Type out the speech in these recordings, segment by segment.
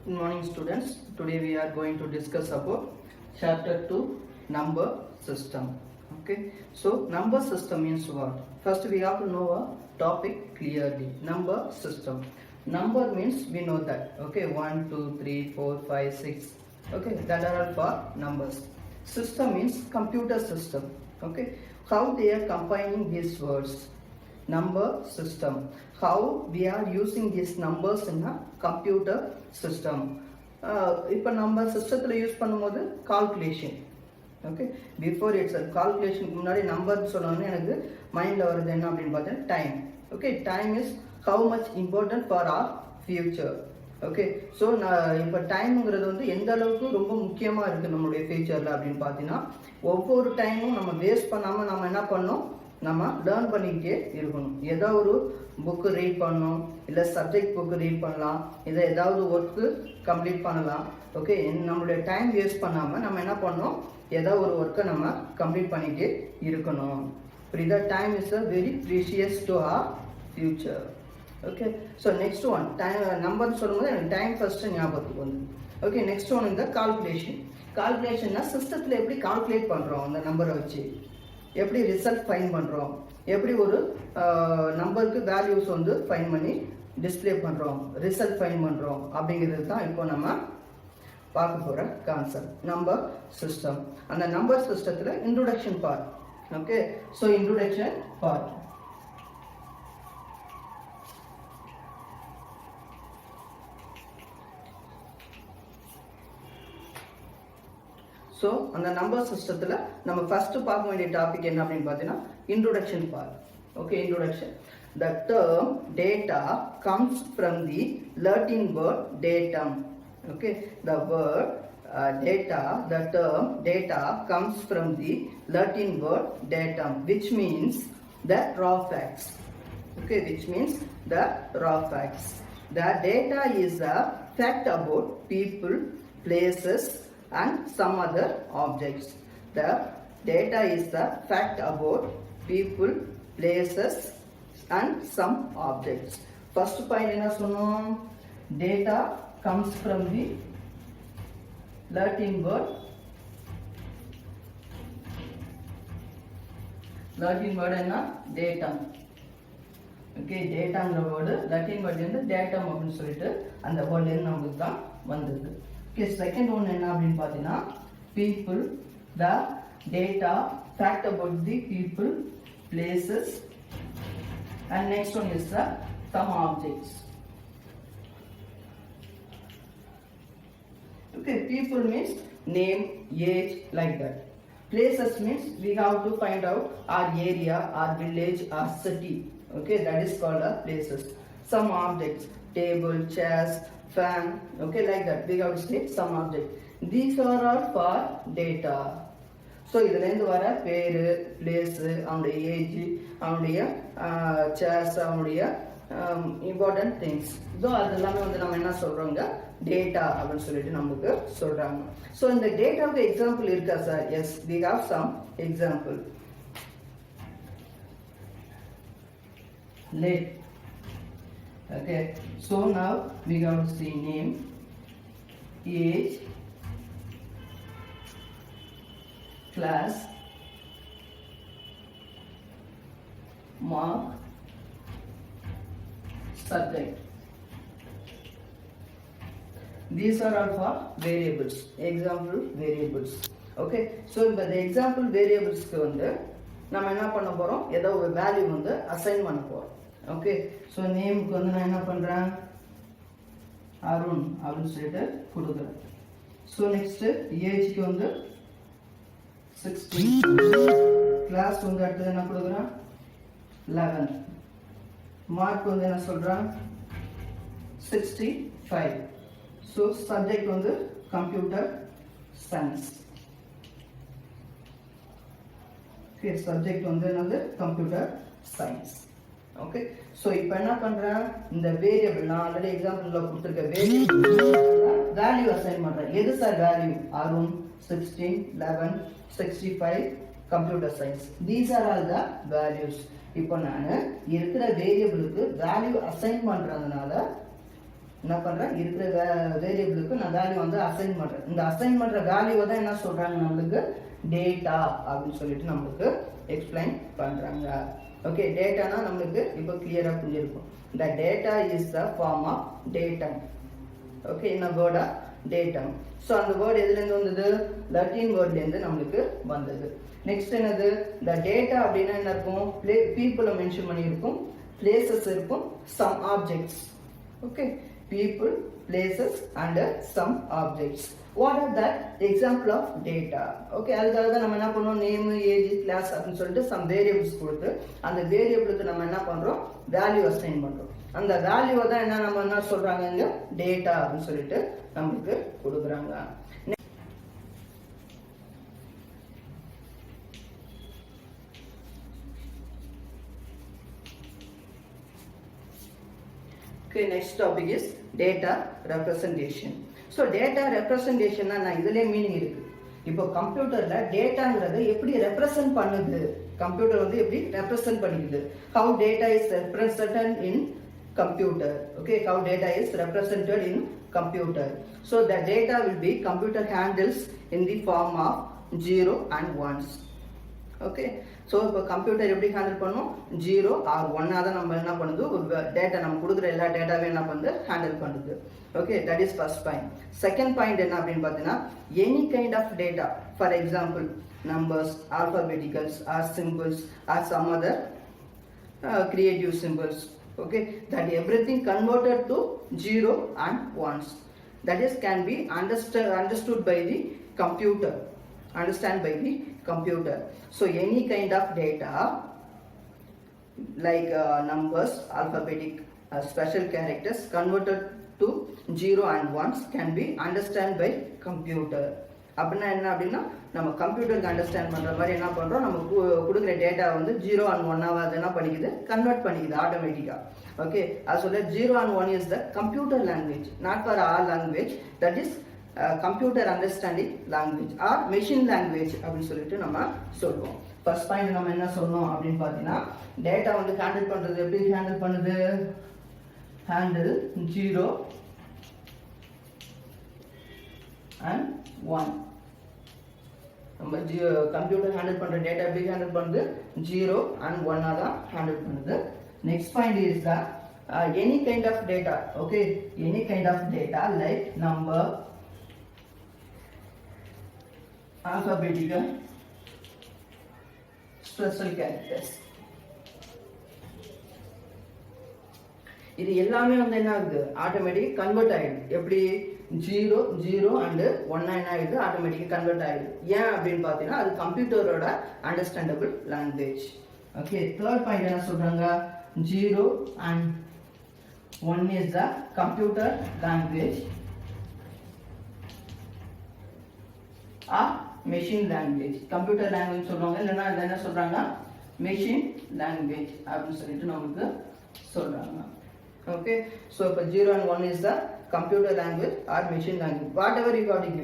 Good morning students. Today we are going to discuss about chapter 2 number system. Okay. So number system means what? First we have to know a topic clearly. Number system. Number means we know that. Okay. 1, 2, 3, 4, 5, 6. Okay. That are all for numbers. System means computer system. Okay. How they are combining these words? Number system. How we are using these numbers in a computer system. இப்போ நம்ம சிஸ்டத்தில் use பண்ணும்போது calculation. Okay, before it's கால்குலேஷனுக்கு முன்னாடி number சொன்னோன்னே எனக்கு மைண்டில் வருது என்ன அப்படின்னு பார்த்தீங்கன்னா time. Okay, time is how much important for our future. Okay, so நான் இப்போ டைமுங்கிறது வந்து எந்த அளவுக்கு ரொம்ப முக்கியமாக இருக்குது நம்மளுடைய ஃபியூச்சரில் அப்படின்னு பார்த்தீங்கன்னா, ஒவ்வொரு டைமும் நம்ம வேஸ்ட் பண்ணாமல் நம்ம என்ன பண்ணோம், நம்ம லேர்ன் பண்ணிக்கிட்டே இருக்கணும். ஏதோ ஒரு புக்கு ரீட் பண்ணணும், இல்லை சப்ஜெக்ட் புக்கு ரீட் பண்ணலாம், இதை ஏதாவது ஒர்க்கு கம்ப்ளீட் பண்ணலாம். ஓகே, நம்மளுடைய டைம் வேஸ்ட் பண்ணாமல் நம்ம என்ன பண்ணணும், ஏதோ ஒரு ஒர்க்கை நம்ம கம்ப்ளீட் பண்ணிக்கிட்டே இருக்கணும். புரியுதா? Time is a very precious to our future. Okay, so next one time நம்பர்னு சொல்லும்போது எனக்கு டைம் ஃபர்ஸ்ட்டு ஞாபகத்துக்கு வந்து. ஓகே, நெக்ஸ்ட் ஒன் இந்த கால்குலேஷன். கால்குலேஷன்னா சிஸ்டத்தில் எப்படி கால்குலேட் பண்ணுறோம், அந்த நம்பரை வச்சு எப்படி ரிசல்ட் ஃபைன் பண்ணுறோம், எப்படி ஒரு நம்பருக்கு வேல்யூஸ் வந்து ஃபைன் பண்ணி டிஸ்பிளே பண்ணுறோம், ரிசல்ட் ஃபைன் பண்ணுறோம் அப்படிங்கிறது தான் இப்போ நம்ம பார்க்க போகிற கான்செப்ட் நம்பர் சிஸ்டம். அந்த நம்பர் சிஸ்டத்தில் introduction part. Okay, so introduction part. So அந்த நம்பர் சிஸ்டத்தில் நம்ம ஃபஸ்ட்டு பார்க்க வேண்டிய டாபிக் என்ன அப்படின்னு பார்த்தீங்கன்னா introduction part. Okay, introduction. The term data comes from the Latin word datum. Okay, the word data, the term data comes from the Latin word datum, which means the raw facts. Okay, which means the raw facts. The data is a fact about people, places, and some other objects. The data is the fact about people, places, and some objects. First point enna sonnom, data comes from the Latin word. Latin word enna datum. Okay, dataங்கிற word Latin வேர்ட்ல இருந்து datum அப்படின்னு சொல்லிட்டு அந்த வேர்ட்ல இருந்து நமக்கு தான் வந்தது. Okay, second one என்ன அப்படின்னு பார்த்தீங்கன்னா people, the data, fact about the people, places, and next one is the some objects. Okay, people means name, age, like that. Places means we have to find out our area, our village, our city. Okay, that is called a places. Some objects, table, chairs, fan, okay, like that we have to say some object. These are all for data. So இதுல இருந்து வர பேரு, place, அவனுடைய age, அவனுடைய chairs, அவனுடைய important things, so அது எல்லாமே வந்து நம்ம என்ன சொல்றோங்க, டேட்டா அப்படின்னு சொல்லிட்டு நமக்கு சொல்றாங்க. ஸோ இந்த டேட்டாவுக்கு எக்ஸாம்பிள் இருக்கா sir? Yes, we have some example. Let. Okay, so now we have to see name, age, class, mark, subject. These are all for variables, example variables. Okay, so in the example variables க்கு வந்து நம்ம என்ன பண்ண போறோம், ஏதோ ஒரு value வந்து assign பண்ண போறோம். ஓகே, ஸோ நேமுக்கு வந்து நான் என்ன பண்ணுறேன், அருண் அப்படின்னு சொல்லிட்டு கொடுக்குறேன். ஸோ நெக்ஸ்ட்டு ஏஜ்க்கு வந்து 16, கிளாஸ் வந்து அடுத்தது என்ன கொடுக்குறேன் 11, மார்க் வந்து என்ன சொல்கிறேன் 65. ஸோ சப்ஜெக்ட் வந்து கம்ப்யூட்டர் சயின்ஸ். ஓகே, சப்ஜெக்ட் வந்து என்னது கம்ப்யூட்டர் சயின்ஸ். ஓகே, ஸோ இப்போ என்ன பண்ணுறேன், இந்த வேரியபிள் நான் ஆல்ரெடி எக்ஸாம்பிளில் கொடுத்துருக்க வேரியபிள் வேல்யூ அசைன் பண்ணுறேன். எது sir value? Arun, 16, 11, 65, computer science. These are all the values. இப்போ நான் இருக்கிற வேரியபிளுக்கு வேல்யூ அசைன் பண்ணுறதுனால என்ன பண்றேன் இருக்கிற வேரியபிளுக்கு நான் வேல்யூ வந்து அசைன் பண்றேன். இந்த அசைன் பண்ற வேல்யூவை தான் என்ன சொல்றாங்க நம்மளுக்கு டேட்டா அப்படின்னு சொல்லிட்டு நம்மளுக்கு எக்ஸ்பிளைன் பண்றாங்க. ஓகே, டேட்டானா நம்மளுக்கு இப்போ கிளியரா புரிஞ்சிருக்கும். The data is the form of datum. Okay, in a word of datum. So அந்த வேர்ட் எதுல இருந்து வந்தது? லத்தீன் வேர்ட்ல இருந்து நம்மளுக்கு வந்தது. நெக்ஸ்ட் என்னது? the data அப்படினா என்ன இருக்கும்? people மென்ஷன் பண்ணி இருக்கும், places இருக்கும், some objects. Okay, people, places and some objects. What are that example of data? Okay, அதுக்காக தான் நம்ம என்ன பண்ணோம், நேம், ஏஜ், கிளாஸ் அப்படின்னு சொல்லிட்டு some variables கொடுத்து அந்த வேரியபிளுக்கு நம்ம என்ன பண்றோம், வேல்யூ அசைன் பண்றோம். அந்த வேல்யூவை தான் என்ன நம்ம என்ன சொல்றாங்க இங்க டேட்டா அப்படின்னு சொல்லிட்டு நமக்கு கொடுக்குறாங்க. Okay, next topic is data representation. So data representation நான் இதுலயே மீனிங் இருக்கு. இப்போ கம்ப்யூட்டர்ல டேட்டாங்கிறத எப்படி ரெப்ரசன்ட் பண்ணுது, கம்ப்யூட்டர் வந்து எப்படி represent பண்ணிக்குது, how data is represented in computer. Okay, how data is represented in computer. So the data will be computer handles in the form of 0 and 1s. Okay, so இப்போ computer எப்படி handle பண்ணும், 0 or 1 தான் நம்ம என்ன பண்ணுது, ஒரு data நம்ம கொடுக்குற எல்லா டேட்டாவையும் என்ன பண்ணுது, ஹேண்டில் பண்ணுது. Okay, that is first point. Second point என்ன அப்படின்னு பார்த்தீங்கன்னா, any kind of data, for example numbers, alphabeticals or simples or some other creative symbols. Okay, that everything converted to 0 and 1s, that is can be understood by the computer, understand by the computer. So any kind of data like numbers, alphabetic, special characters converted to 0 and 1s can be understand by computer. அப்படின்னா என்ன அப்படின்னா, நம்ம கம்ப்யூட்டருக்கு understand பண்ற மாதிரி என்ன பண்றோம், நம்ம கொடுக்குற டேட்டா வந்து 0 and 1 அது என்ன பண்ணிக்குது, கன்வெர்ட் பண்ணிக்குது ஆட்டோமேட்டிக்கா. ஓகே, அது சொல்ல 0 and 1 is the computer language, not for all language, that is computer understanding language or machine language அப்படின்னு சொல்லிட்டு நம்ம சொல்லுவோம். ஃபர்ஸ்ட் பாயிண்ட் நம்ம என்ன சொல்லணும் அப்படின்னு பார்த்தீங்கன்னா, டேட்டா வந்து ஹேண்டில் பண்றது எப்படி ஹேண்டில் பண்ணுது, ஹேண்டில் 0 and 1. நம்ம கம்ப்யூட்டர் ஹேண்டில் பண்ற டேட்டா எப்படி ஹேண்டில் பண்ணுது, 0 and 1 தான் ஹேண்டில் பண்ணுது. Next point is the any kind of data. Okay, any kind of data like number, alphabetical, special characters, இது எல்லாமே வந்து என்ன ஆகுது, ஆட்டோமேட்டிக் கன்வெர்ட் ஆயிடுது. எப்படி 0 and 1 என்ன ஆயிடுது, ஆட்டோமேட்டிக் கன்வெர்ட் ஆயிடுது. ஏன் அப்படின்னு பார்த்தீங்கன்னா, அது கம்ப்யூட்டரோட understandable language. Okay, third point என்ன சொல்றாங்க, 0 and 1 is the computer language or machine language. Computer language சொல்றாங்க, இல்லைன்னா இது என்ன சொல்றாங்க, மெஷின் லாங்குவேஜ் அப்படின்னு சொல்லிட்டு நமக்கு சொல்றாங்க. ஓகே, ஸோ இப்போ 0 and 1 is the computer language or machine language, whatever you got it.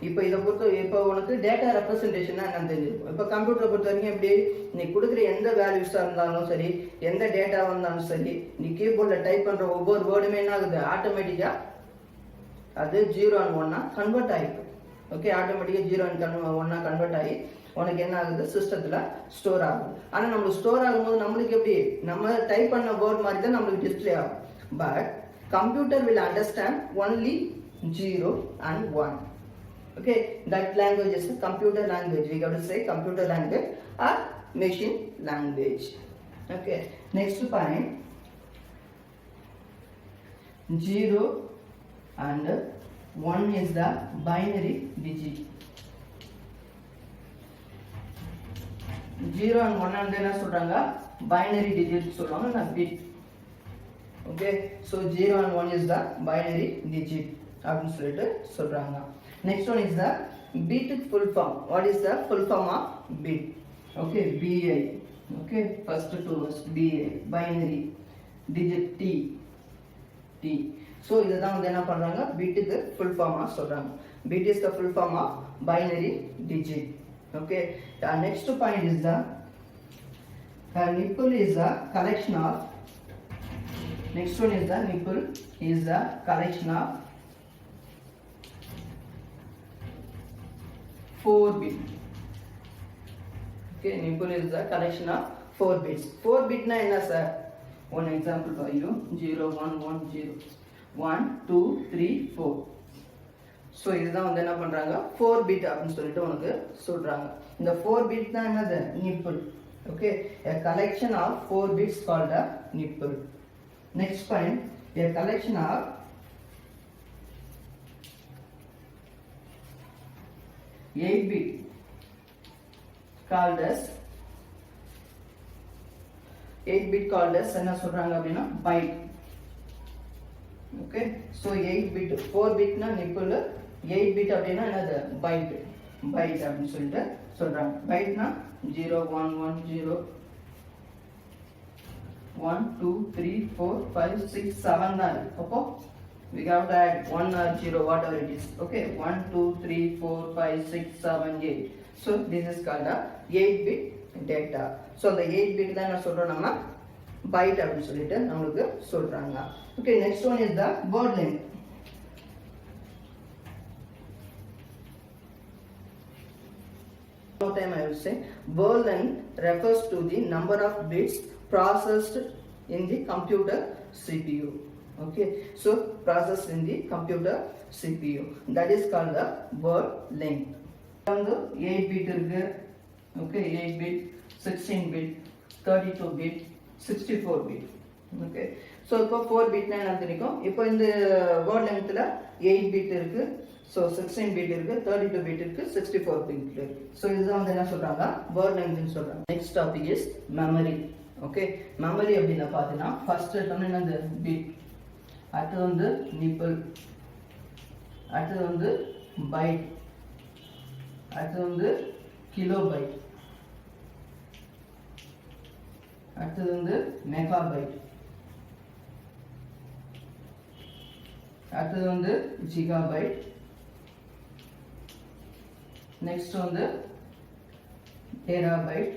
இப்போ இதை பொறுத்த இப்போ உனக்கு டேட்டா ரெப்ரசன்டேஷன் என்னன்னு தெரிஞ்சிருக்கும். இப்போ கம்ப்யூட்டரை பொறுத்த வரைக்கும் எப்படி, நீ கொடுக்குற எந்த வேல்யூஸாக இருந்தாலும் சரி, எந்த டேட்டா வந்தாலும் சரி, நீ கீபோர்டில் டைப் பண்ணுற ஒவ்வொரு வேர்டுமே என்ன ஆகுது, ஆட்டோமேட்டிக்காக அது 0 and 1 கன்வெர்ட் ஆகிடும். ஓகே, ஆட்டோமேட்டிக்காக 0 and 1 கன்வெர்ட் ஆகி உனக்கு என்ன ஆகுது, சிஸ்டத்தில் ஸ்டோர் ஆகுது. ஆனால் நம்மளுக்கு ஸ்டோர் ஆகும்போது நம்மளுக்கு எப்படி, நம்ம டைப் பண்ண வேர்ட் மாதிரி தான் நம்மளுக்கு டிஸ்பிளே ஆகும். But computer will understand only 0 and 1. Okay, that language is the computer language. We got to say computer language or machine language. Okay, next point, 0 and 1 is the binary digit. 0 and 1 and என்ன சொல்றாங்க, binary digit சொல்றாங்க, not bit. Okay, so 0 and 1 is the binary digit அப்படின்னு சொல்லிட்டு சொல்றாங்க. Next one is the bit full form. What is the full form of bit? Okay, BI. Okay, first two words BI, binary digit T. So இதுதான் வந்து என்ன பண்றாங்க, பிட்டுக்கு full form சொல்றாங்க. Bit is the full form of binary digit. Okay, the next point is the nipple is a collection of next one is the nipple is the collection of 4 bit. Okay, nipple is the collection of 4 bits. 4 bit na enna sir? One example for you, 0 1 1 0 1 2 3 4. So இதுதான் வந்து என்ன பண்றாங்க 4 bit அப்படினு சொல்லிட்டு உங்களுக்கு சொல்றாங்க. இந்த 4 bit தான் என்னது nipple. Okay, a collection of 4 bits called a nipple. Next point, a collection of 8 bit called as 8 bit called as என்ன சொல்றாங்க அப்படினா byte. Okay, so 8 bit 4 bit na nipple, 8 bit அப்படினா என்னது byte அப்படினு சொல்லிட்டு சொல்றாங்க. byte na 0 1 1 0 1 2 3 4 5 6 7 தான் இருக்கு. அப்போ we have to add 1 or 0 whatever it is. Okay, 1 2 3 4 5 6 7 8. So this is called a 8 bit data. So the 8 bit தான் என்ன சொல்றோம் நம்ம byte அப்படினு சொல்லிட்டு நமக்கு சொல்றாங்க. Okay, next one is the word length. One time I will say word length refers to the number of bits processed in the computer CPU. Okay, so processed in the computer CPU, that is called the word length. 8 bit இருக்கு. Okay, 8 bit 16 bit 32 bit 64 bit. Okay, so இப்போ 4 bit னா என்ன தெரியும்? இப்போ இந்த word lengthல 8 bit இருக்கு, so 16 bit இருக்கு, 32 bit இருக்கு, 64 bit இருக்கு. So இதுதான் வந்து என்ன சொல்றாங்க word length னு சொல்றாங்க. Next topic is memory. Okay, memory அப்படினா பாத்தீங்கன்னா first எடுத்தோம்னா என்னது bit, அடுத்து வந்து nipple, அடுத்து வந்து byte, அடுத்து வந்து kilobyte, அடுத்து வந்து megabyte, அடுத்து வந்து gigabyte, next வந்து terabyte.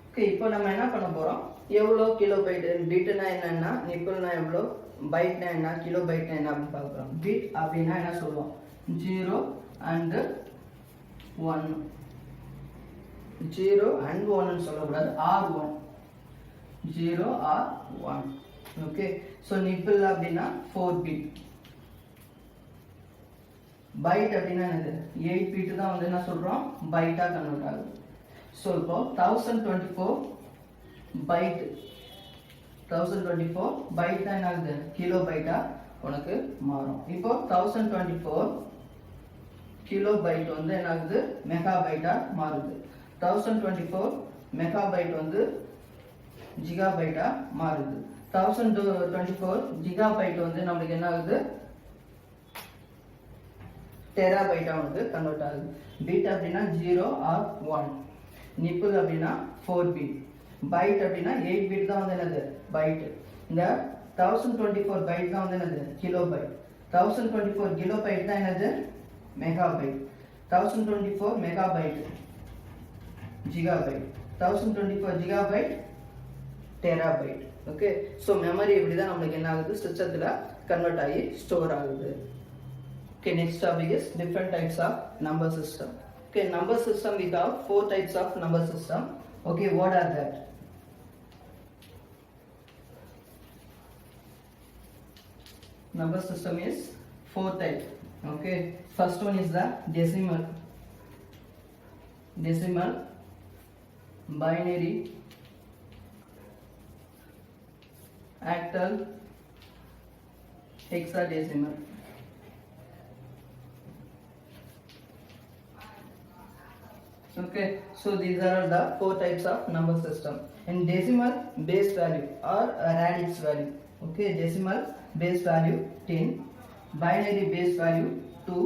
Okay, இப்போ நம்ம என்ன பண்ண போறோம், எவ்வளோ கிலோபைட், பிட்னா என்னன்னா நிப்பிள்னா எவ்வளோ, பைட்னா என்ன, கிலோபைட்னா என்ன அப்படின்னு பார்க்குறோம். பிட் அப்படின்னா என்ன சொல்லுவோம், 0 and 1, 0 and 1 சொல்லக்கூடாது, R1, 0 or 1. Okay, so nibble அப்படின்னா 4 பிட், பைட் அப்படின்னா என்னது 8 பிட் தான் வந்து என்ன சொல்றோம் பைட்டா கன்வெர்ட் ஆகுது. ஸோ இப்போ 1024 பைட், 1024 பைட் தான் என்ன ஆகுது கிலோ பைட்டா உனக்கு மாறும். இப்போ 1024 கிலோ பைட் வந்து என்ன ஆகுது மெகா பைட்டா மாறுது. 1024 மெகா பைட் வந்து ஜிகா பைட்டா மாறுது. 1024 ஜிகா பைட் வந்து நம்மளுக்கு என்ன ஆகுது டெரா பைட்டா வந்து கன்வெர்ட் ஆகுது. பிட் அப்படின்னா 0 or 1, நிப்பிள் அப்படின்னா 4 பிட், பைட் அப்படின்னா 8 பிட் தான் வந்து என்னது பைட். இந்த 1024 பைட் தான் வந்து என்னது கிலோ பைட், 1024 கிலோ பைட் தான் என்னது megabyte, 1024 megabyte gigabyte, 1024 gigabyte terabyte. Okay, so memory இப்படி தான் நம்மளுக்கு என்ன ஆகுது சிஸ்டத்தில் கன்வெர்ட் ஆகி ஸ்டோர் ஆகுது. Okay, next topic is different types of number system. Okay, number system we have 4 types of number system. Okay, what are that? Number system is 4 types. Okay, first one is the decimal, binary, octal, hexadecimal. Okay, so these are the 4 types of number system. In decimal base value or radix value. Okay, decimal base value 10, binary base value 2,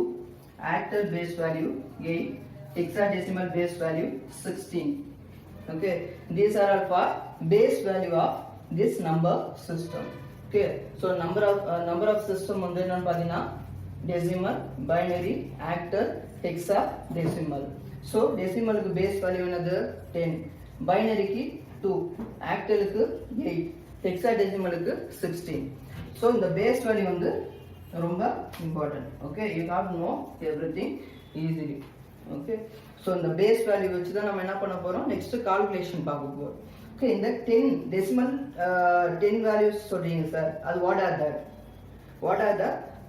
octal base value 8, hexadecimal base value 16. Okay, these are all for base value of this number system. Okay, so number of system வந்து என்னன்னு பாத்தீங்கன்னா decimal, binary, octal, hexadecimal. So decimal base value என்னது 10, binary க்கு 2, ஆக்டலுக்கு 8, ஹெக்ஸாடெசிமலுக்கு 16. So இந்த base value வந்து ரொம்ப important. Okay, you have to know everything easily. Okay, so இந்த base value வச்சு தான் நம்ம என்ன பண்ண போகிறோம், நெக்ஸ்ட் கால்குலேஷன் பார்க்க போகிறோம். ஓகே, இந்த 10 டெசிமல் 10 வேல்யூஸ் சொல்றீங்க சார், அது what are that? What are the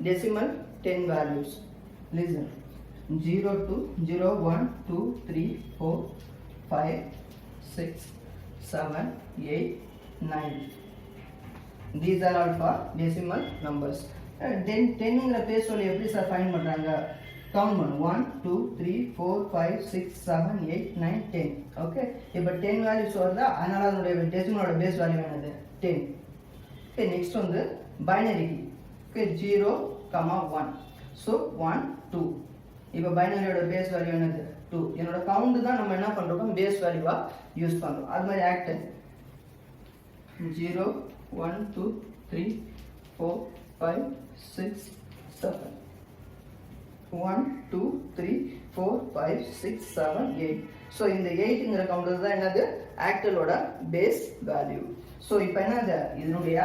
decimal 10 values? Listen, 0 to 0, 1, 2, 3, 4, 5, 6, 7, 8, 9. These are all for decimal numbers. 10ங்கிற பேஸ் வேல்யூ எப்படி சார் ஃபைண்ட் பண்றாங்க? கவுண்ட் பண்ணு, 1, 2, 3, 4, 5, 6, 7, 8, 9, 10. ஓகே, இப்போ 10 வேல்யூஸ் வருதா, அதனால அதனுடைய டெசிமலோட பேஸ் வேல்யூ என்னது? 10. ஓகே, நெக்ஸ்ட் வந்து பைனரி. ஓகே, 0, 1. ஸோ 1, 2. இப்போ பைனரியோட பேஸ் வேல்யூ என்னது? 2. என்னோட கவுண்ட் தான் நம்ம என்ன பண்றோம், பேஸ் வேல்யூவா யூஸ் பண்றோம். அது மாதிரி ஆக்டல் 0, 1, 2, 3, 4, 5, 6, 7. 1, 2, 3, 4, 5, 6, 7, 8. ஸோ இந்த 8ங்கிற கவுண்டர் தான் என்னது, ஆக்டலோட பேஸ் வேல்யூ. ஸோ இப்போ என்னது, இதனுடைய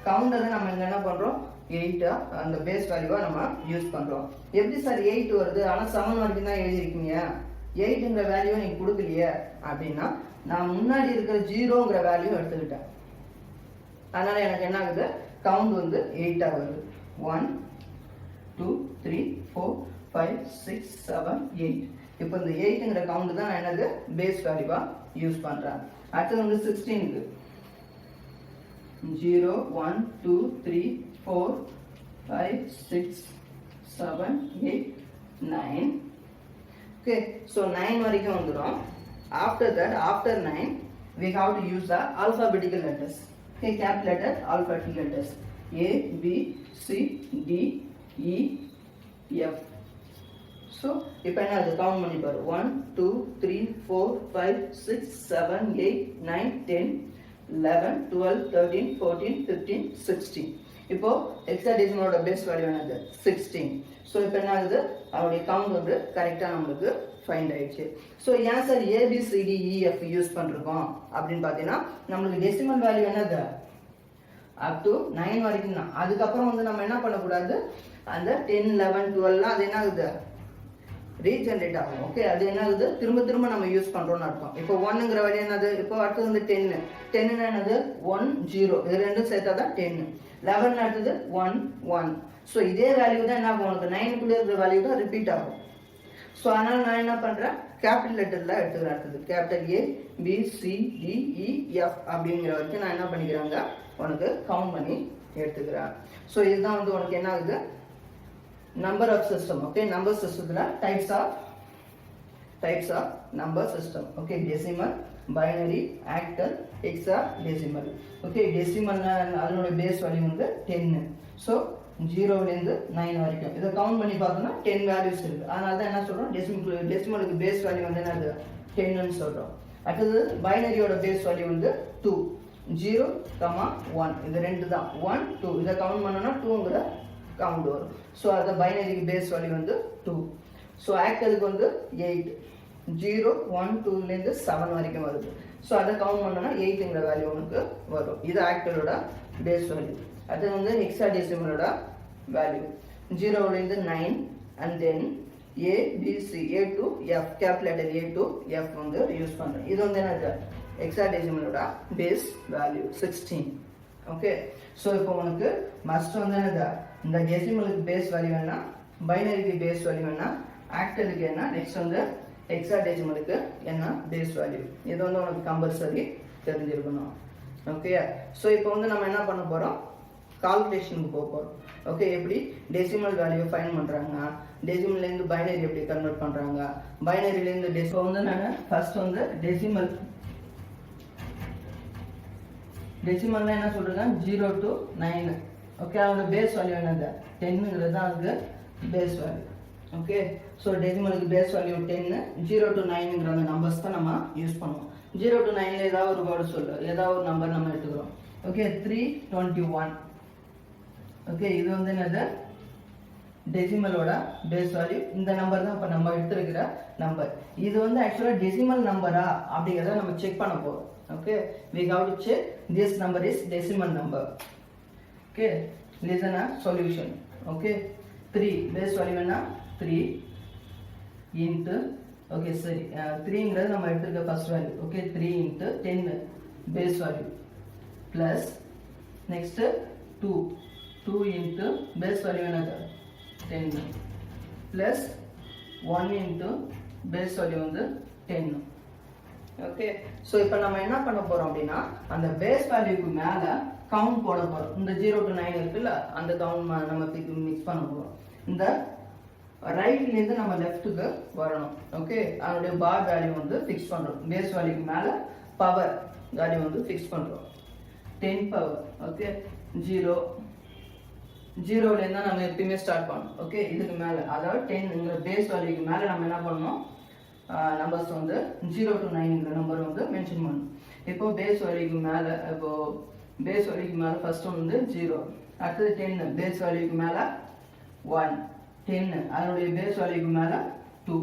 கவுண்டரை நம்ம இங்க என்ன பண்றோம், 8 அந்த பேஸ் வேல்யூவா நம்ம யூஸ் பண்றோம். எப்படி சார் 8 வருது, ஆனா 7 வரைக்கும் தான் எழுதிருக்கீங்க, 8ங்கிற வேல்யூ நீங்க கொடுக்கலையே அப்படின்னா, நான் முன்னாடி இருக்கிற 0ங்கிற வேல்யூ எடுத்துக்கிட்டேன். அதனால எனக்கு என்ன ஆகுது, கவுண்ட் வந்து 8 வருது. 1, 2, 3, 4, 5, 6, 7, 8. இப்போ இந்த 8ங்கிற கவுண்ட் தான் நான் என்னது பேஸ் வேல்யூவா யூஸ் பண்றேன். அடுத்தது வந்து 16க்கு 0, 1, 2, 3, 4, 5, 6, 7, 8, 9. Okay, so 9 வரைக்கும் வந்துரும். After that, after 9, we have to use the alphabetical letters. Okay, capital letter, alphabetical letters. A, B, C, D, E, F. So, இப்போ என்ன அது கவுண்ட் பண்ணி பாரு, 1, 2, 3, 4, 5, 6, 7, 8, 9, 10, 11, 12, 13, 14, 15, 16. இப்போ ஹெக்ஸாடெசிமலோட பேஸ் வேல்யூ என்னது, 16. ஸோ இப்போ என்ன ஆகுது, அவருடைய கவுண்ட் வந்து கரெக்டாக நம்மளுக்கு ஃபைண்ட் ஆயிடுச்சு. ஸோ ஏன் சார் ABCDEF யூஸ் பண்ணிருக்கோம் அப்படின்னு பார்த்தீங்கன்னா, நம்மளுக்கு டெசிமல் வேல்யூ என்னது அப் டு 9 வரைக்கும் தான். அதுக்கப்புறம் வந்து நம்ம என்ன பண்ணக்கூடாது, அந்த 10, 11, 12 அது என்ன ஆகுது, ரீஜென்ரேட் ஆகும். ஓகே, அது என்ன ஆகுது, திரும்ப திரும்ப நம்ம யூஸ் பண்றோம்னு அர்த்தம். இப்போ 1ங்கிற வேல்யூ என்னது, இப்போ அடுத்தது வந்து 10. 10 என்னது 1, 0, இது ரெண்டும் சேர்த்தா தான் 10. 11 அடுத்தது 1, 1. ஸோ இதே வேல்யூ தான் என்ன ஆகும், உனக்கு 9க்குள்ளே இருக்கிற வேல்யூ தான் ரிப்பீட் ஆகும். ஸோ அதனால நான் என்ன பண்றேன், கேபிட்டல் லெட்டர்ல எடுத்துக்கிறேன். அடுத்தது capital A, B, C, D, E, F அப்படிங்கிற வரைக்கும் நான் என்ன பண்ணிக்கிறாங்க, உனக்கு கவுண்ட் பண்ணி எடுத்துக்கிறேன். ஸோ இதுதான் வந்து உனக்கு என்ன ஆகுது, number of system. Okay, number சிஸ்டத்துல types of number system. Okay, decimal, binary, octal, hexadecimal. Okay, decimal அதனுடைய பேஸ் வேல்யூ வந்து 10. ஸோ 0லேருந்து 9 வரைக்கும் இதை கவுண்ட் பண்ணி பார்த்தோம்னா 10 வேல்யூஸ் இருக்கு. அதனால தான் என்ன சொல்றோம், டெசிமலுக்கு பேஸ் வேல்யூ வந்து என்னது 10ன்னு சொல்றோம். அடுத்தது பைனரியோட பேஸ் வேல்யூ வந்து 2, 0, 1. இது ரெண்டு தான், 1, 2. இதை கவுண்ட் பண்ணோம்னா 2ங்கிற கவுண்ட் வரும். ஸோ அதை பைனரிக்கு பேஸ் வேல்யூ வந்து 2. ஸோ ஆக்டலுக்கு வந்து 8, 0, 1, 2லேருந்து 7 வரைக்கும் வருது. ஸோ அதை கவுண்ட் பண்ணோம்னா 8ங்கிற வேல்யூ உனக்கு வரும். இது ஆக்டலோட பேஸ் வேல்யூ. அது வந்து ஹெக்ஸாடெசிமலோட வேல்யூ 0லேருந்து 9 and then A, B, C, A to F, capital letter A to F வந்து யூஸ் பண்றேன். இது வந்து என்னது, ஹெக்ஸாடெசிமலோட பேஸ் வேல்யூ 16. ஓகே, ஸோ இப்போ உனக்கு மஸ்ட் வந்து என்னது, இந்த டெசிமலுக்கு பேஸ் வேல்யூ என்ன, பைனரிக்கு பேஸ் வேல்யூ என்ன, ஆக்டலுக்கு என்ன, நெக்ஸ்ட் வந்து ஹெக்ஸாடெசிமலுக்கு என்ன பேஸ் வேல்யூ, இது வந்து உனக்கு கம்பல்சரி தெரிஞ்சிருக்கணும். ஓகே, ஸோ இப்போ வந்து நம்ம என்ன பண்ண போறோம், கால்குலேஷனுக்கு போக போறோம். ஓகே, எப்படி டெசிமல் வேல்யூ ஃபைண்ட் பண்றாங்க, டெசிமல்லேருந்து பைனரி எப்படி கன்வெர்ட் பண்றாங்க, பைனரியிலேருந்து டெசிமல் வந்து நான் ஃபர்ஸ்ட் வந்து டெசிமல்னா என்ன சொல்றேன், 0 to 9. ஓகே, அதோட பேஸ் வேல்யூ என்னது 10ங்கிறது தான் அதுக்கு பேஸ் வேல்யூ. ஓகே, ஸோ டெசிமலுக்கு பேஸ் வேல்யூ 10, 0 to 9ங்கிற அந்த நம்பர்ஸ் தான் நம்ம யூஸ் பண்ணுவோம். 0 to 9ல ஏதாவது ஒரு வேர்டு சொல்லு, ஏதாவது ஒரு நம்பர் நம்ம எடுத்துக்கிறோம். ஓகே, 321. ஓகே, இது வந்து என்னது டெசிமலோட பேஸ் வேல்யூ. இந்த நம்பர் தான் இப்போ நம்ம எடுத்துருக்கிற நம்பர். இது வந்து ஆக்சுவலாக டெசிமல் நம்பரா அப்படிங்கிறத நம்ம செக் பண்ண போகிறோம். Okay, we have to check this number is decimal number. Okay, listen a solution. Okay, 3 base value என்ன 3 into okay sorry 3 ங்கிறது நம்ம எடுத்துக்க first value. Okay, 3 into 10 base value plus next 2 into base value என்னது 10 plus 1 into base value வந்து 10. Okay, so இப்போ நம்ம என்ன பண்ண போறோம் அப்படின்னா அந்த பேஸ் வேல்யூக்கு மேல கவுண்ட் போட போறோம். இந்த 0 to 9 இருக்குல்ல, அந்த கவுண்ட் நம்ம மிக்ஸ் பண்ண போறோம். இந்த ரைட்ல இருந்து நம்ம லெஃப்ட்டுக்கு வரணும். ஓகே, அதனுடைய பார் வேல்யூ வந்து ஃபிக்ஸ் பண்றோம். பேஸ் வேல்யூக்கு மேல பவர் வேல்யூ வந்து ஃபிக்ஸ் பண்றோம். 10 பவர். ஓகே, 0ல இருந்தா நம்ம எப்பயுமே ஸ்டார்ட் பண்ணணும். ஓகே, இதுக்கு மேல அதாவது 10ங்கிற பேஸ் வேல்யூக்கு மேல நம்ம என்ன பண்ணணும், நம்பர்ஸ் வந்து 0 to 9ங்கிற நம்பர் வந்து மென்ஷன் பண்ணணும். இப்போ பேஸ் வேல்யூக்கு மேல ஃபர்ஸ்ட் ஒன் வந்து 0, அடுத்தது 10 பேஸ் வேல்யூக்கு மேல 1, 10 அதனுடைய பேஸ் வேல்யூக்கு மேல 2,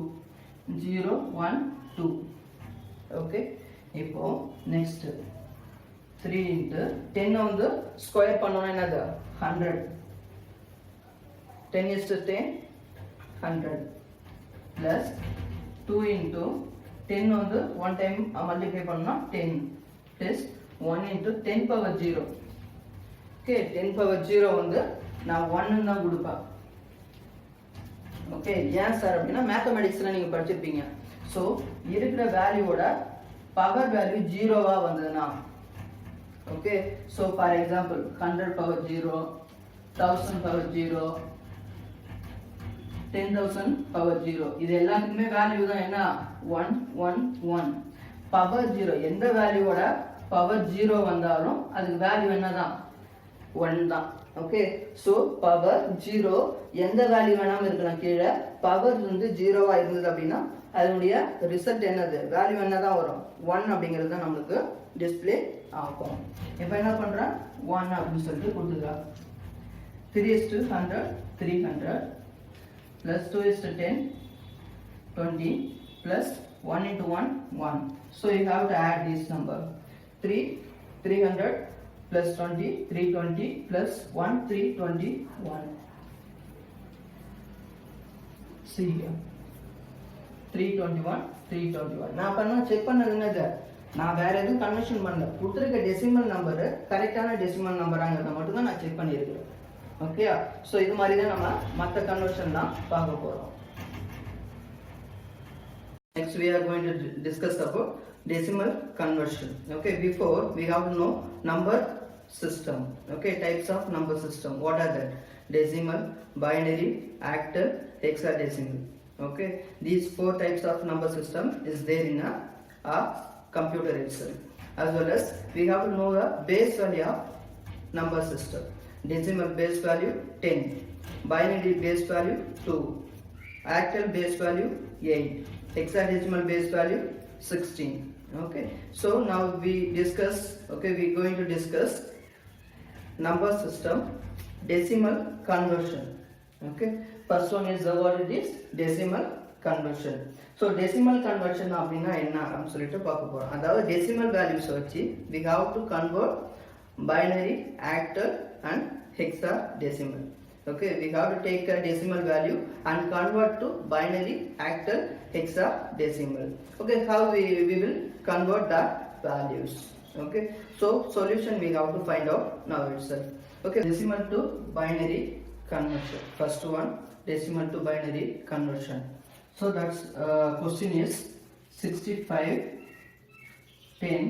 0 1 2. ஓகே, இப்போ நெக்ஸ்ட் 3 into 10 வந்து ஸ்கொயர் பண்ணோம்னா என்னது 100. 10 is to 10 100 plus 2 into 10 வந்து 1 time multiply பண்ணா 10 plus 1 into 10 power 0. Okay, 10 power 0 வந்து நான் 1 தான் கொடுப்பேன். ஓகே, ஏன் சார் அப்படின்னா மேத்தமெட்டிக்ஸ்ல நீங்க படிச்சிருப்பீங்க. ஸோ இருக்கிற வேல்யூவோட பவர் வேல்யூ 0வா வந்ததுன்னா, okay, so for example 100 power 0, 1000 power 0, 10,000 power 0, இது எல்லாத்துக்குமே வேல்யூ தான் என்ன 1 1 1. பவர் 0 எந்த வேல்யூவோட பவர் 0 வந்தாலும் அதுக்கு வேல்யூ என்னதான் 1 தான். ஓகே, சோ பவர் 0 எந்த வேல்யூ வேணாலும் இருக்கலாம் கீழே, பவர் வந்து 0வா இருந்தது அப்படின்னா அதனுடைய ரிசல்ட் என்னது வேல்யூ என்னதான் வரும் 1 அப்படிங்கிறது தான் நமக்கு டிஸ்ப்ளே ஆகும். இப்போ என்ன பண்றேன் 1 அப்படின்னு சொல்லிட்டு கொடுத்துக்கலாம். 3 is to 100 300 plus 2 is to 10 20 plus 1 into 1 1. So you have to add this number 300 plus 20 320 plus 1 321. See here 321 321. நான் பண்ண செக் பண்ணது என்னது, நான் வேற எதுவும் கன்வர்ஷன் பண்ணல, கொடுத்துருக்க டெசிமல் நம்பர் கரெக்டான டெசிமல் நம்பராங்கிறத மட்டும் தான் நான் செக் பண்ணியிருக்கிறேன். ஓகே, ஸோ இது மாதிரி தான் நம்ம மற்ற கன்வர்ஷன் தான் பார்க்க போறோம். Next we are going to discuss about decimal conversion. Okay, before we have to know number system. Okay, types of number system. What are that? Decimal, binary, octal, hexadecimal. Okay, these 4 types of number system is there in a computer itself. As well as we have to know the base value of number system. Decimal base value 10, binary base value 2, octal base value 8, hexadecimal base value 16. Okay, so now we going to discuss number system decimal conversion. Okay, first one is what it is decimal conversion. So decimal conversion அப்படினா என்ன அப்படி சொல்லிட்டு பார்க்க போறோம். அதாவது decimal values வச்சு we have to convert binary, octal and hexadecimal. Okay, we have to take a decimal value and convert to binary, octal, hexadecimal. Okay, how we will convert that values. Okay, so solution we have to find out now itself. Okay, decimal to binary conversion. First one, decimal to binary conversion. So that's question is 65 10.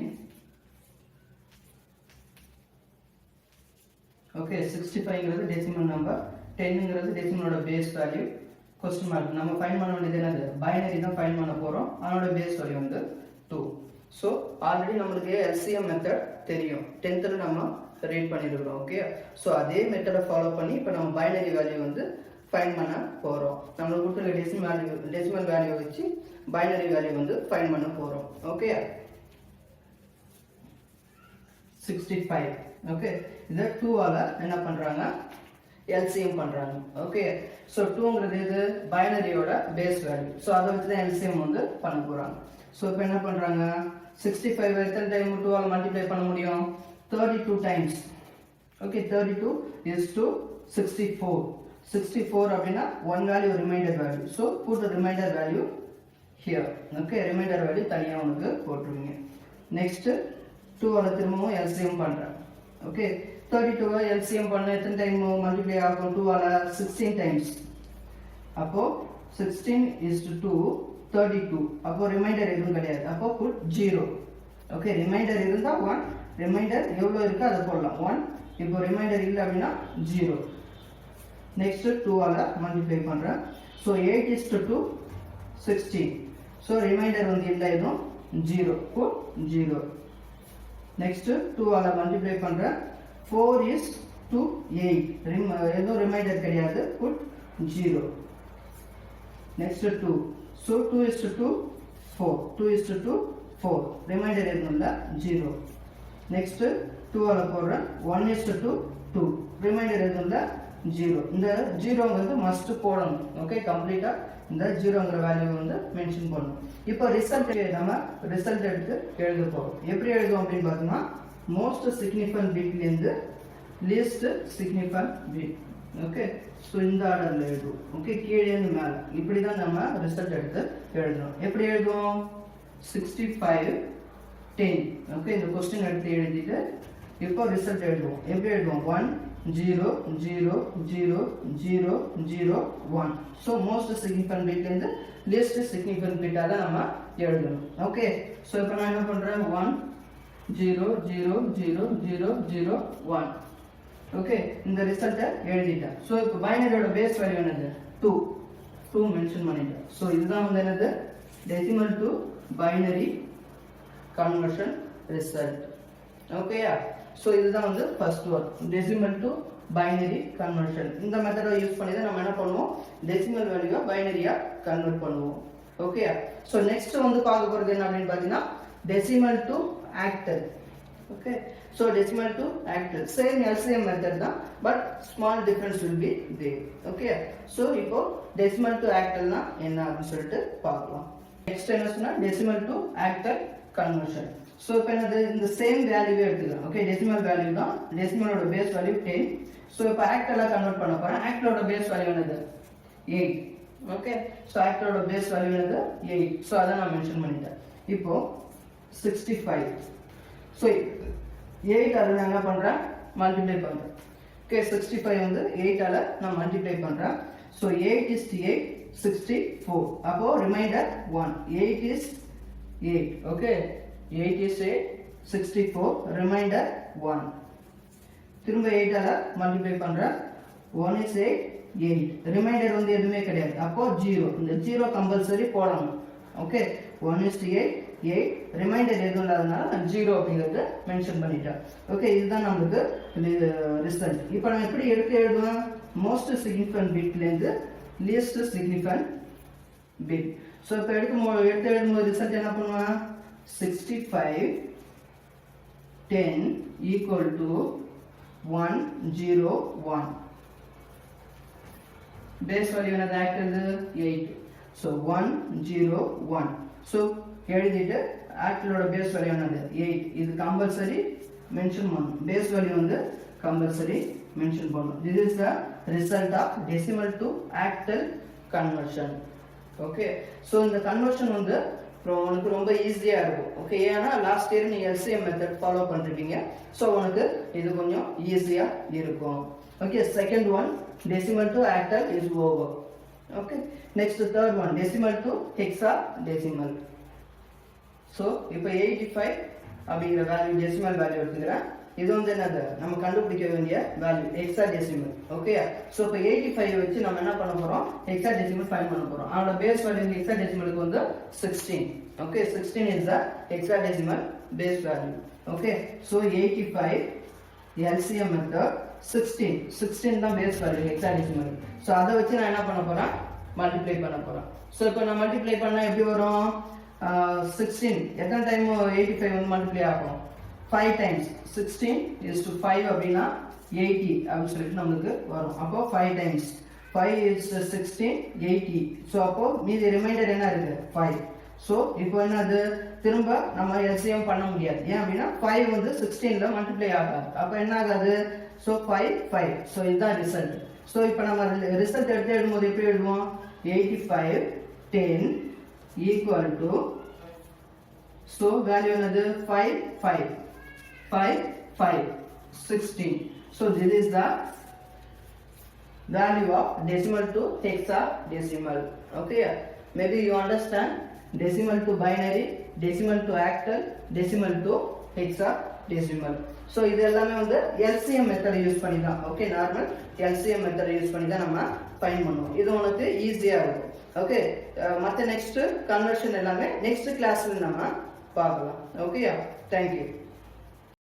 Okay, 65ங்கிறது decimal number, 10ங்கிறது டெசிமலோட base value. Question mark நம்ம find பண்ண வேண்டியது என்னது, binary தான் find பண்ண போறோம். அதனோட பேஸ் வேல்யூ வந்து 2. ஸோ ஆல்ரெடி நம்மளுக்கு எல்சிஎம் மெத்தட் தெரியும், 10th நம்ம ரீட் பண்ணிருக்கிறோம். ஓகே, ஸோ அதே மெத்தடை ஃபாலோ பண்ணி இப்போ நம்ம பைனரி வேல்யூ வந்து ஃபைண்ட் பண்ண போறோம். நம்மளுக்கு கொடுத்துருக்க டெசிமல் வேல்யூ வச்சு பைனரி வேல்யூ வந்து ஃபைண்ட் பண்ண போறோம். ஓகே, 65. ஓகே, இதை 2ஆல என்ன பண்றாங்க எல்சிஎம் பண்றாங்க. ஓகே, ஸோ 2ங்கிறது இது பைனரியோட பேஸ் வேல்யூ. ஸோ அதை வச்சு தான் எல்சிஎம் வந்து பண்ண போறாங்க. ஸோ இப்போ என்ன பண்றாங்க 65 எத்தனை டைம் 2 ஆல மல்டிப்ளை பண்ண முடியும் 32 டைம்ஸ் ஓகே 32 is to 64 அப்படினா one value remainder value so put the remainder value here okay remainder value தனியா உங்களுக்கு போட்டுருங்க next 2 ஆல திரும்பவும் LCM பண்றேன் okay 32 LCM பண்ண எத்தனை டைம் மல்டிப்ளை ஆகும் 2 ஆல 16 டைம்ஸ் அப்போ 16 is to 2 32 அப்போ ரிமைண்டர் எதுவும் கிடையாது அப்போ put 0 ஓகே ரிமைண்டர் இருந்தா 1 ரிமைண்டர் எவ்வளவு இருக்கு அத போடலாம் 1 இப்போ ரிமைண்டர் இல்ல அப்படினா 0 next 2 ஆல மல்டிப்ளை பண்றேன் so 8 is to 2 16 so reminder வந்து இல்ல எதுவும் 0 put 0 next 2 ஆல மல்டிப்ளை பண்றேன் 4 is to 8 எதுவும் ரிமைண்டர் கிடையாது put 0 next 2 so 2 is to 2 4 2 is to 2 4 remainder எதுவும் இல்ல 0 next 2 ஆல போடுறேன் 1 is to 2 2 remainder எதுவும் இல்ல 0 இந்த 0 வந்து must போடணும் ஓகே கம்ப்ளீட்டா இந்த 0ங்கற வேல்யூ வந்து மென்ஷன் பண்ணனும் இப்போ ரிசல்ட் நம்ம ரிசல்ட் எடுத்து எழுத போறோம் எப்படி எழுதுவோம் அப்படினு பார்த்தோம்னா most significant bitல இருந்து least significant bit okay so இந்த ஆர்டர்ல எழுதுவோம் ஓகே கீழ இருந்து மேல இப்படி தான் நம்ம ரிசல்ட் எடுத்து எழுதணும் எப்படி எழுதுவோம் 65 10 ஓகே இந்த क्वेश्चन எடுத்து எழுதிட்டு இப்போ ரிசல்ட் எழுதுவோம் எப்படி எழுதுவோம் 1 0 0 0 0 0 1 சோ மோஸ்ட் சிக்னிஃபிகன்ட் பிட்ல இருந்து லீஸ்ட் சிக்னிஃபிகன்ட் பிட்டா தான் நம்ம எழுதணும் ஓகே சோ இப்போ நான் என்ன பண்றேன் 1 0 0 0 0 0 1 ஓகே இந்த ரிசல்ட்ட எழுதிட்டேன் சோ இப்போ பைனரியோட பேஸ் வேல்யூ என்னது 2 மென்ஷன் பண்ணிட்டேன் சோ இதுதான் வந்து என்னது decimal to binary conversion result ஓகேயா சோ இதுதான் வந்து first one decimal to binary conversion இந்த மெத்தட யூஸ் பண்ணி தான் நம்ம என்ன பண்ணுவோம் டெசிமல் வேல்யூவை பைனரியா கன்வர்ட் பண்ணுவோம் ஓகேயா சோ நெக்ஸ்ட் வந்து பார்க்க போறது என்ன அப்படினு பாத்தீங்கன்னா decimal to octal okay so decimal to octal same LCM method da but small difference will be there okay so ipo decimal to octal na enna apdi solittu paakalam next என்ன சொன்னா decimal to octal conversion so ipo enadhu இந்த same value எடுத்துக்கலாம் okay decimal value da decimal oda base value 10 so ipo octal la convert பண்ண போறேன் octal oda base value என்னது 8 okay so octal oda base value என்னது 8 so அத நான் mention பண்ணிட்டேன் இப்போ 65 so 8 ஆல நான் என்ன பண்றேன் மல்டிப்ளை பண்றேன் ஓகே 65 வந்து 8 ஆல நான் மல்டிப்ளை பண்றேன் so 8 is 8 64 அப்போ remainder 1 8 is 8 okay 8 is 8 64 remainder 1 திரும்ப 8 ஆல மல்டிப்ளை பண்றேன் 1 is 8 8 ரிமைண்டர் வந்து எதுவுமே கிடையாது அப்போ 0 இந்த 0 கம்பல்சரி போடணும் ஓகே 1 is 8 8 ரிமைண்டர் எதுவும் இல்லாதனால நான் 0 அப்படிங்கறத மென்ஷன் பண்ணிட்டேன் ஓகே இதுதான் நமக்கு ரிசல்ட் இப்போ நான் எப்படி எடுத்து எழுதுவேன் மோஸ்ட் சிக்னிஃபிகன்ட் பிட்ல இருந்து லீஸ்ட் சிக்னிஃபிகன்ட் பிட் சோ இப்போ எடுத்து எழுதும்போது ரிசல்ட் என்ன பண்ணுவேன் 65 10 equal to 101 பேஸ் வேல்யூ என்னது ஆக்டது 8 so 101 so எழுதிட்டு ஆக்டலோட பேஸ் வேல்யூ என்னது 8 இது கம்பல்சரி மென்ஷன் பண்ணனும் பேஸ் வேல்யூ வந்து கம்பல்சரி மென்ஷன் பண்ணனும் this is the result of decimal to octal conversion okay so இந்த கன்வர்ஷன் வந்து உங்களுக்கு ரொம்ப ஈஸியா இருக்கும் ஓகே ஏனா லாஸ்ட் இயர் நீங்க LCM மெத்தட் ஃபாலோ பண்ணிருப்பீங்க சோ உங்களுக்கு இது கொஞ்சம் ஈஸியா இருக்கும் okay second one decimal to octal is over okay next third one decimal to hexadecimal so இப்போ 85 அப்படிங்கற வேல்யூ டெசிமல் வேல்யூ எடுத்துக்கறேன் இது வந்து என்னது நம்ம கண்டுபிடிக்க வேண்டிய வேல்யூ ஹெக்ஸாடெசிமல் ஓகே சோ இப்போ 85 வச்சு நம்ம என்ன பண்ண போறோம் ஹெக்ஸாடெசிமல் ஃபைண்ட் பண்ண போறோம் அதோட பேஸ் வேல்யூ ஹெக்ஸாடெசிமலுக்கு வந்து 16 okay 16 is the hexadecimal base value okay so 85 LCM method 16 தான் பேஸ் வேல்யூ ஹெக்ஸாடெசிமல் சோ அத வச்சு நான் என்ன பண்ண போறேன் மல்டிப்ளை பண்ண போறேன் சோ இப்போ நான் மல்டிப்ளை பண்ணா எப்படி வரும் 16 எத்தனை டைம் 85 வந்து மல்டிப்ளை ஆகும் 5 டைம்ஸ் 16 is to 5 அப்படினா 80 அப்படி சொல்லிட்டு நமக்கு வரும் அப்போ 5 டைம்ஸ் 5 is 16 80 சோ அப்போ மீதி ரிமைண்டர் என்ன இருக்கு 5 ஸோ இப்போ என்னது திரும்ப நம்ம எல்சிஎம் பண்ண முடியாது. ஏன் அப்படின்னா 5 வந்து 16ல மல்டிப்ளை ஆகாது. அப்போ என்ன ஆகாது? ஸோ 5 5. ஸோ இதுதான் ரிசல்ட். ஸோ இப்போ நம்ம ரிசல்ட் எடுத்து எழுதும்போது எப்படி எழுதுவோம்? 85 10 ஈக்குவல் டு, ஸோ வேல்யூ என்னது? 5 5 5 5 16. So this is the value of decimal to hexadecimal. Okay, maybe you understand decimal to binary, decimal to octal, decimal to hexadecimal. So இது எல்லாமே வந்து LCM மெத்தட் யூஸ் பண்ணி தான். Okay, normal LCM method use பண்ணி தான் நம்ம find பண்ணுவோம். இது உனக்கு ஈஸியா இருக்கும். ஓகே, மற்ற நெக்ஸ்ட் கன்வர்ஷன் எல்லாமே நெக்ஸ்ட் கிளாஸ்ல நம்ம பார்க்கலாம். Okay, thank you.